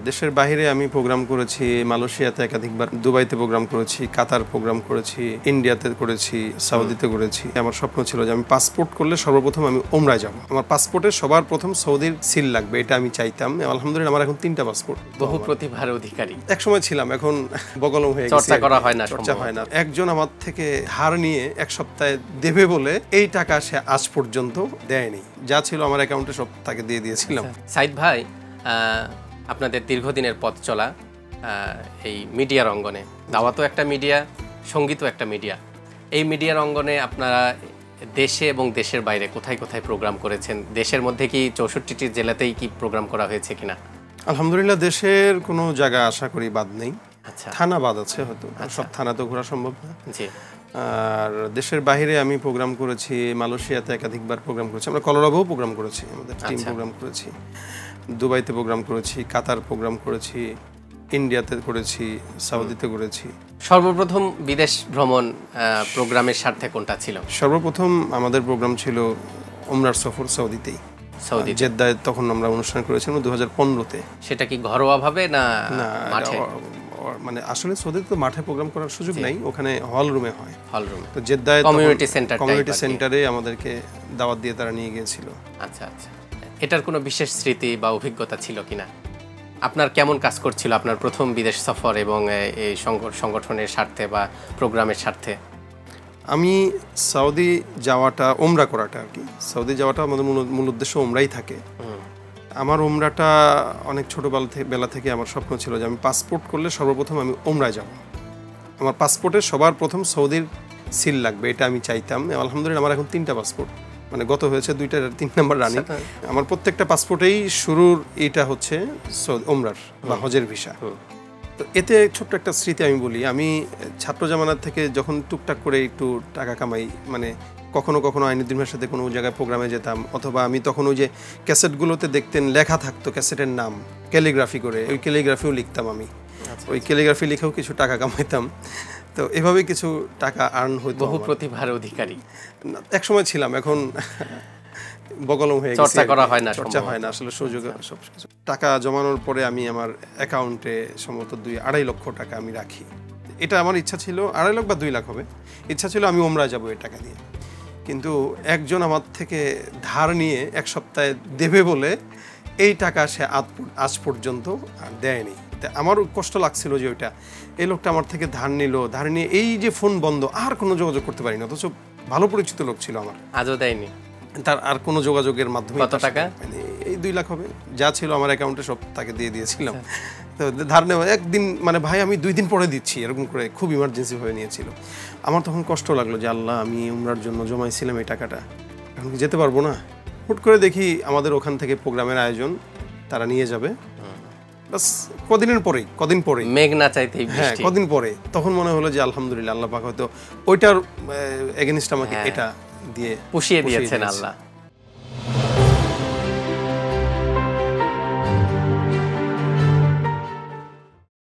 দেশের বাইরে আমি প্রোগ্রাম করেছি, মালয়েশিয়াতে একাধিকবার, দুবাইতে প্রোগ্রাম করেছি, কাতার প্রোগ্রাম করেছি, ইন্ডিয়াতে করেছি, সৌদিতে করেছি। আমার স্বপ্ন ছিল যে আমি পাসপোর্ট করলে সর্বপ্রথম আমি ওমরায় যাব। আমার পাসপোর্টে সবার প্রথম সৌদির সিল লাগবে, এটা আমি চাইতাম। আলহামদুলিল্লাহ আমার এখন 3টা পাসপোর্ট। বহু প্রতিভার অধিকারী এক সময় ছিলাম, এখন বগলম হয়ে গেছে, চর্চা করা হয় না, চর্চা হয় না। একজন আমার থেকে ধার নিয়ে এক সপ্তাহে দেবে বলে এই টাকা সে আজ পর্যন্ত দেয়নি। যা ছিল আমার অ্যাকাউন্টে সব তাকে দিয়ে দিয়েছিলাম। সাইদ ভাই, আপনাদের দীর্ঘদিনের পথ চলা এই মিডিয়ার অঙ্গনে, দাওয়াতও একটা মিডিয়া, সঙ্গীতও একটা মিডিয়া। এই মিডিয়ার অঙ্গনে আপনারা দেশে এবং দেশের বাইরে কোথায় কোথায় প্রোগ্রাম করেছেন? দেশের মধ্যে কি 64টি জেলাতেই কি প্রোগ্রাম করা হয়েছে কিনা? আলহামদুলিল্লাহ দেশের কোনো জায়গা আশা করি বাদ নেই। আচ্ছা, থানা বাদ আছে হয়তো, সব থানা তো ঘোরা সম্ভব না। জি। আর দেশের বাইরে আমি প্রোগ্রাম করেছি, মালয়েশিয়াতে একাধিকবার প্রোগ্রাম করেছি, আমরা কলোরাডোও প্রোগ্রাম করেছি, আমাদের টিম প্রোগ্রাম করেছি, দুবাইতে প্রোগ্রাম করেছি, কাতার প্রোগ্রাম করেছি, ইন্ডিয়াতে করেছি, সৌদিতে করেছি। সর্বপ্রথম বিদেশ ভ্রমণ প্রোগ্রামের স্বার্থে কোনটা ছিল? সর্বপ্রথম আমাদের প্রোগ্রাম ছিল ওমরার সফর সৌদিতেই, সৌদি জেদ্দায়। তখন আমরা অনুষ্ঠান করেছিলাম 2015-তে। সেটা কি ঘরোয়াভাবে না মাঠে? মানে আসলে সৌদিতে তো মাঠে প্রোগ্রাম করার সুযোগ নাই, ওখানে হল রুমে হয়। হল রুমে তো জেদ্দায় কমিউনিটি সেন্টারে আমাদেরকে দাওয়াত দিয়ে তারা নিয়ে গিয়েছিল। আচ্ছা আচ্ছা, এটার কোনো বিশেষ স্মৃতি বা অভিজ্ঞতা ছিল কিনা? আপনার কেমন কাজ করছিল আপনার প্রথম বিদেশ সফর এবং এই সংগঠনের স্বার্থে বা প্রোগ্রামের স্বার্থে? আমি সৌদি যাওয়াটা, ওমরা করাটা আর কি, সৌদি যাওয়াটা আমাদের মূল উদ্দেশ্য ওমরাই থাকে। আমার ওমরাটা অনেক ছোটোবেলা থেকে আমার স্বপ্ন ছিল যে আমি পাসপোর্ট করলে সর্বপ্রথম আমি ওমরায় যাব। আমার পাসপোর্টে সবার প্রথম সৌদির সিল লাগবে, এটা আমি চাইতাম। আলহামদুলিল্লাহ আমার এখন 3টা পাসপোর্ট, মানে গত হয়েছে 2টা, 3 নম্বর রানিং। আমার প্রত্যেকটা পাসপোর্টেই শুরুর এটা হচ্ছে ওমরার বা হজের ভিসা। তো এতে ছোট্ট একটা স্মৃতি আমি বলি, আমি ছাত্র জামানার থেকে যখন টুকটাক করে একটু টাকা কামাই, মানে কখনো কখনো আইনুদ্দিনের সাথে কোনো জায়গায় প্রোগ্রামে যেতাম, অথবা আমি তখন ওই যে ক্যাসেটগুলোতে দেখতেন লেখা থাকতো ক্যাসেটের নাম ক্যালিগ্রাফি করে, ওই ক্যালিগ্রাফিও লিখতাম আমি। ওই ক্যালিগ্রাফি লিখেও কিছু টাকা কামাইতাম। তো এভাবে কিছু টাকা আর্ন হইতো। বহু প্রতিভার অধিকারী এক সময় ছিলাম, এখন বগলম হয়ে গেছে, চর্চা করা হয় না, চর্চা হয় না আসলে। সুযোগ সব কিছু টাকা জমানোর পরে আমি আমার অ্যাকাউন্টে সম্ভবত 2-2.5 লক্ষ টাকা আমি রাখি। এটা আমার ইচ্ছা ছিল, 2.5 লাখ বা 2 লাখ হবে, ইচ্ছা ছিল আমি ওমরায় যাবো এই টাকা দিয়ে। কিন্তু একজন আমার থেকে ধার নিয়ে এক সপ্তাহে দেবে বলে এই টাকা সে আজ পর্যন্ত আর দেয়নি। আমারও কষ্ট লাগছিল যে ওইটা, এই লোকটা আমার থেকে ধার নিয়ে এই যে ফোন বন্ধ, আর কোনো যোগাযোগ করতে পারিনি, অথচ ভালো পরিচিত লোক ছিল আমার, আজও দেয়নি। তার আর কোনো যোগাযোগের মাধ্যমে। কত টাকা? এই 2 লাখ হবে, যা ছিল আমার অ্যাকাউন্টে সব তাকে দিয়ে দিয়েছিলাম। তো ধার নেওয়া একদিন, মানে ভাই আমি 2 দিন পরে দিচ্ছি, এরকম করে খুব ইমার্জেন্সি হয়ে নিয়েছিল। আমার তখন কষ্ট লাগলো যে আল্লাহ, আমি উমরার জন্য জমাইছিলাম এই টাকাটা, এখন কি যেতে পারবো না। হুট করে দেখি আমাদের ওখান থেকে প্রোগ্রামের আয়োজন, তারা নিয়ে যাবে। বাস কদিন পরে মেঘ না চাইতেই হ্যাঁ, কদিন পরে তখন মনে হলো যে আলহামদুলিল্লাহ আল্লাহ পাক হয়তো ওইটার এগেইনস্ট আমাকে এটা দিয়ে পুষিয়ে দিয়েছেন আল্লাহ।